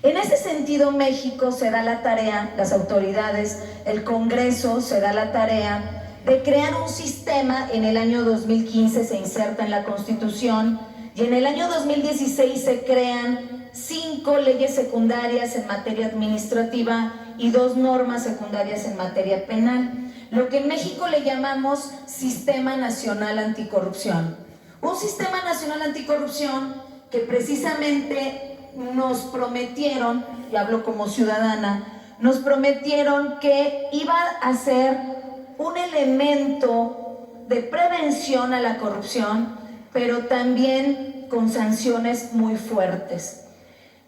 En ese sentido, México se da la tarea, las autoridades, el Congreso se da la tarea de crear un sistema. En el año 2015 se inserta en la Constitución y en el año 2016 se crean 5 leyes secundarias en materia administrativa y 2 normas secundarias en materia penal, lo que en México le llamamos Sistema Nacional Anticorrupción. Un Sistema Nacional Anticorrupción que precisamente nos prometieron, y hablo como ciudadana, nos prometieron que iba a ser un elemento de prevención a la corrupción, pero también con sanciones muy fuertes.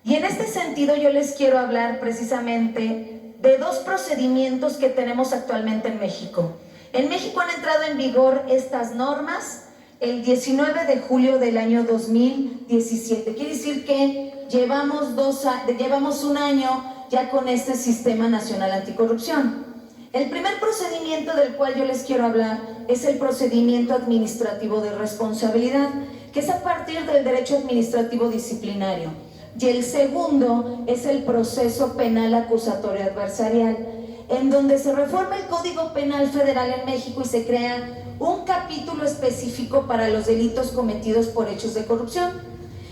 Y en este sentido yo les quiero hablar precisamente de 2 procedimientos que tenemos actualmente en México. En México han entrado en vigor estas normas el 19 de julio del año 2017. Quiere decir que llevamos un año ya con este Sistema Nacional Anticorrupción. El primer procedimiento del cual yo les quiero hablar es el procedimiento administrativo de responsabilidad, que es a partir del derecho administrativo disciplinario. Y el segundo es el proceso penal acusatorio adversarial, en donde se reforma el Código Penal Federal en México y se crea un capítulo específico para los delitos cometidos por hechos de corrupción.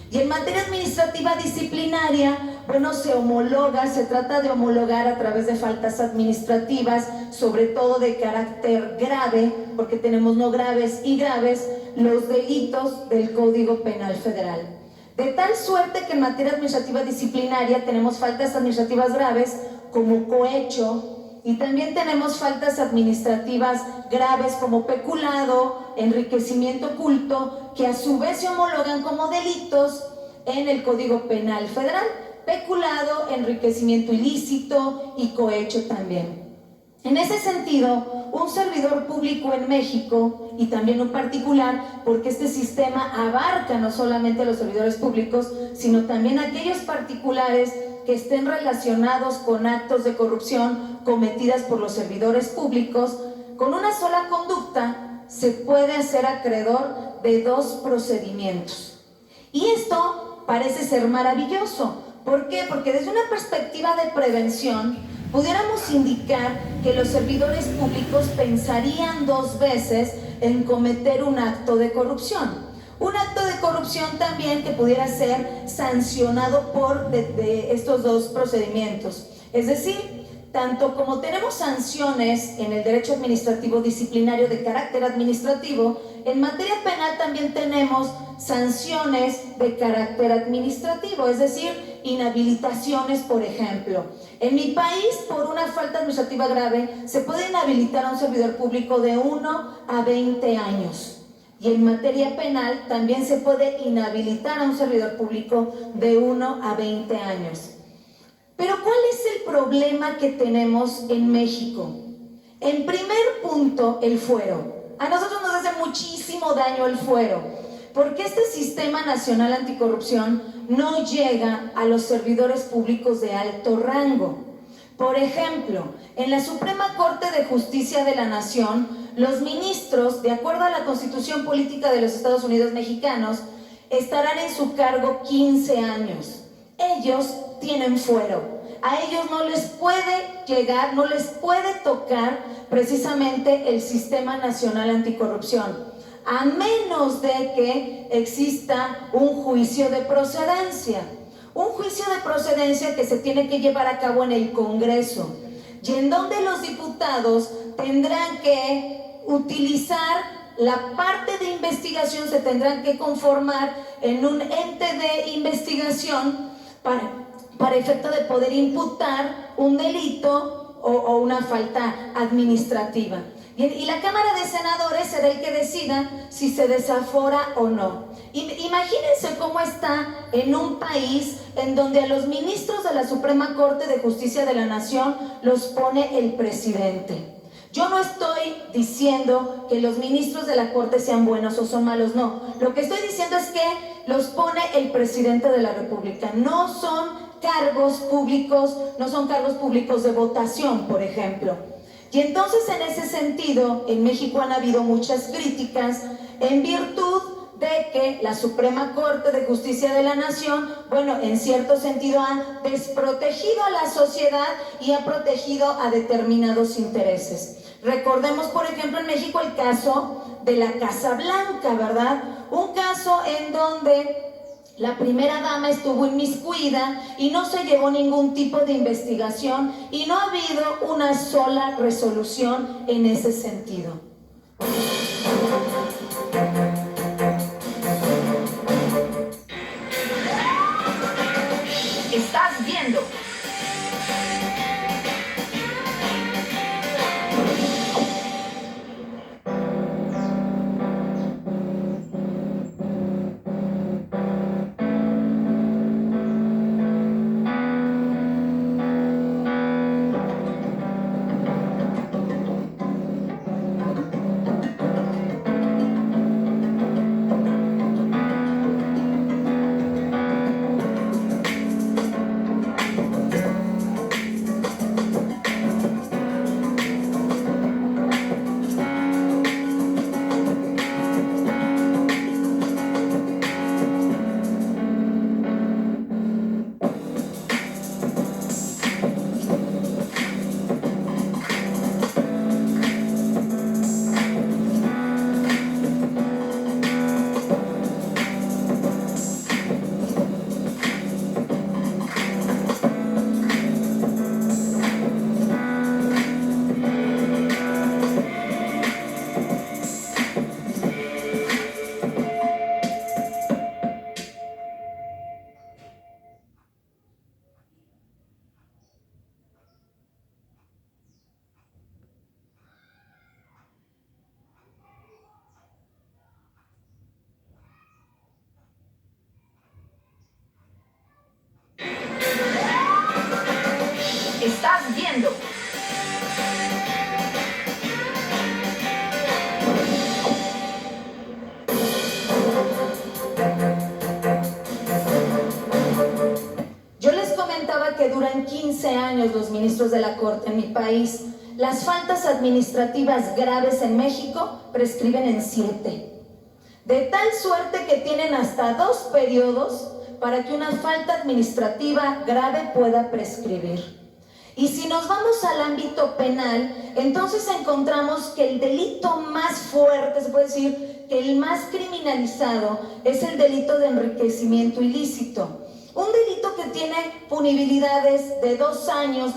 Y en materia administrativa disciplinaria, bueno, se trata de homologar a través de faltas administrativas, sobre todo de carácter grave, porque tenemos no graves y graves, los delitos del Código Penal Federal. De tal suerte que en materia administrativa disciplinaria tenemos faltas administrativas graves como cohecho, y también tenemos faltas administrativas graves como peculado, enriquecimiento oculto, que a su vez se homologan como delitos en el Código Penal Federal. Peculado, enriquecimiento ilícito y cohecho también. En ese sentido, un servidor público en México, y también un particular, porque este sistema abarca no solamente a los servidores públicos, sino también a aquellos particulares que estén relacionados con actos de corrupción cometidas por los servidores públicos, con una sola conducta se puede hacer acreedor de 2 procedimientos. Y esto parece ser maravilloso. ¿Por qué? Porque desde una perspectiva de prevención pudiéramos indicar que los servidores públicos pensarían 2 veces en cometer un acto de corrupción. Un acto de corrupción también que pudiera ser sancionado por estos 2 procedimientos. Es decir, tanto como tenemos sanciones en el derecho administrativo disciplinario de carácter administrativo, en materia penal también tenemos sanciones de carácter administrativo, es decir, inhabilitaciones, por ejemplo. En mi país, por una falta administrativa grave, se puede inhabilitar a un servidor público de 1 a 20 años. Y en materia penal también se puede inhabilitar a un servidor público de 1 a 20 años. Pero ¿cuál es el problema que tenemos en México? En primer punto, el fuero. A nosotros nos hace muchísimo daño el fuero, porque este Sistema Nacional Anticorrupción no llega a los servidores públicos de alto rango. Por ejemplo, en la Suprema Corte de Justicia de la Nación, los ministros, de acuerdo a la Constitución Política de los Estados Unidos Mexicanos, estarán en su cargo 15 años. Ellos tienen fuero. A ellos no les puede llegar, no les puede tocar precisamente el Sistema Nacional Anticorrupción, a menos de que exista un juicio de procedencia. Un juicio de procedencia que se tiene que llevar a cabo en el Congreso, y en donde los diputados tendrán que utilizar la parte de investigación, se tendrán que conformar en un ente de investigación para efecto de poder imputar un delito o una falta administrativa. Y la Cámara de Senadores será el que decida si se desafora o no. Imagínense cómo está en un país en donde a los ministros de la Suprema Corte de Justicia de la Nación los pone el presidente. Yo no estoy diciendo que los ministros de la Corte sean buenos o son malos, no. Lo que estoy diciendo es que los pone el presidente de la República. No son cargos públicos, no son cargos públicos de votación, por ejemplo. Y entonces, en ese sentido, en México han habido muchas críticas en virtud de que la Suprema Corte de Justicia de la Nación, bueno, en cierto sentido ha desprotegido a la sociedad y ha protegido a determinados intereses. Recordemos, por ejemplo, en México el caso de la Casa Blanca, ¿verdad? Un caso en donde la primera dama estuvo inmiscuida y no se llevó ningún tipo de investigación y no ha habido una sola resolución en ese sentido. Estás viendo. Estás viendo. Yo les comentaba que duran 15 años los ministros de la Corte en mi país. Las faltas administrativas graves en México prescriben en 7. De tal suerte que tienen hasta 2 periodos para que una falta administrativa grave pueda prescribir. Y si nos vamos al ámbito penal, entonces encontramos que el delito más fuerte, se puede decir que el más criminalizado, es el delito de enriquecimiento ilícito. Un delito que tiene punibilidades de 2 años.